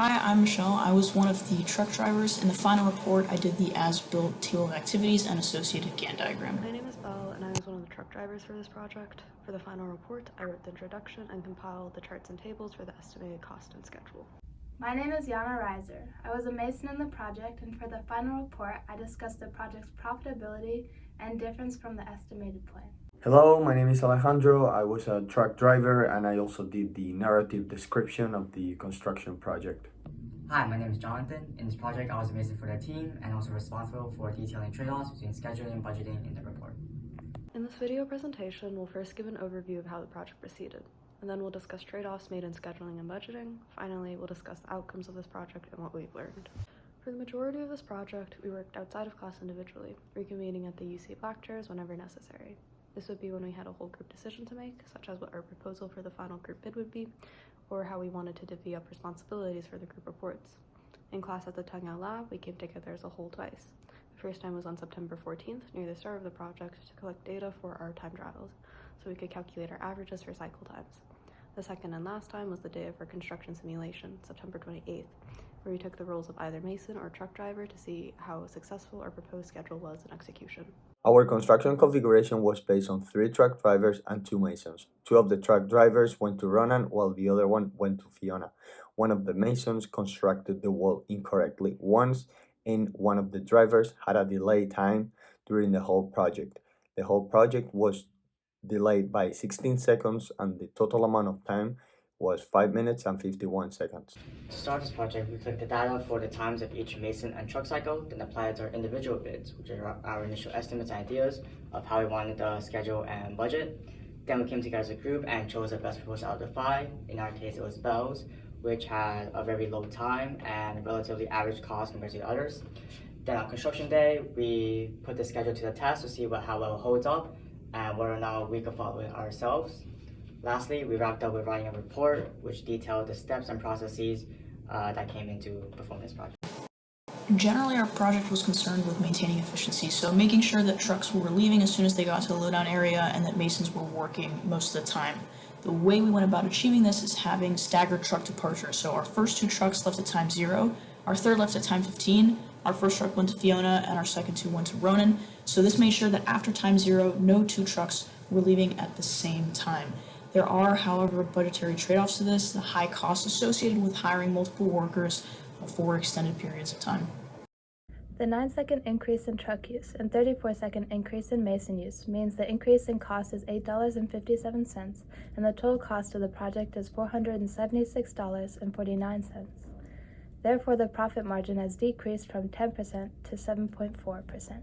Hi, I'm Michelle. I was one of the truck drivers. In the final report, I did the as-built table of activities and associated Gantt diagram. My name is Belle, and I was one of the truck drivers for this project. For the final report, I wrote the introduction and compiled the charts and tables for the estimated cost and schedule. My name is Yana Reiser. I was a mason in the project, and for the final report, I discussed the project's profitability and difference from the estimated plan. Hello, my name is Alejandro. I was a truck driver and I also did the narrative description of the construction project. Hi, my name is Jonathan. In this project, I was a mason for the team and also responsible for detailing trade-offs between scheduling and budgeting in the report. In this video presentation, we'll first give an overview of how the project proceeded, and then we'll discuss trade-offs made in scheduling and budgeting. Finally, we'll discuss the outcomes of this project and what we've learned. For the majority of this project, we worked outside of class individually, reconvening at the UC Black chairs whenever necessary. This would be when we had a whole group decision to make, such as what our proposal for the final group bid would be, or how we wanted to divvy up responsibilities for the group reports. In class at the Tangao Lab, we came together as a whole twice. The first time was on September 14th, near the start of the project, to collect data for our time trials, so we could calculate our averages for cycle times. The second and last time was the day of our construction simulation, September 28th, where we took the roles of either mason or truck driver to see how successful our proposed schedule was in execution. Our construction configuration was based on 3 truck drivers and 2 masons. 2 of the truck drivers went to Ronan while the other one went to Fiona. One of the masons constructed the wall incorrectly once, and one of the drivers had a delay time during the whole project. The whole project was delayed by 16 seconds and the total amount of time was 5 minutes and 51 seconds. To start this project, we collect the data for the times of each mason and truck cycle, then apply it to our individual bids, which are our initial estimates and ideas of how we wanted the schedule and budget. Then we came together as a group and chose the best proposal out of the 5. In our case, it was Belle's, which had a very low time and relatively average cost compared to the others. Then on construction day, we put the schedule to the test to see how well it holds up and whether or not we could follow it ourselves. Lastly, we wrapped up with writing a report which detailed the steps and processes that came into performing this project. Generally, our project was concerned with maintaining efficiency, so making sure that trucks were leaving as soon as they got to the lowdown area and that masons were working most of the time. The way we went about achieving this is having staggered truck departure. So our first 2 trucks left at time 0, our third left at time 15, our first truck went to Fiona, and our second 2 went to Ronan. So this made sure that after time 0, no 2 trucks were leaving at the same time. There are, however, budgetary trade-offs to this, the high costs associated with hiring multiple workers for extended periods of time. The 9-second increase in truck use and 34-second increase in mason use means the increase in cost is $8.57, and the total cost of the project is $476.49. Therefore, the profit margin has decreased from 10% to 7.4%.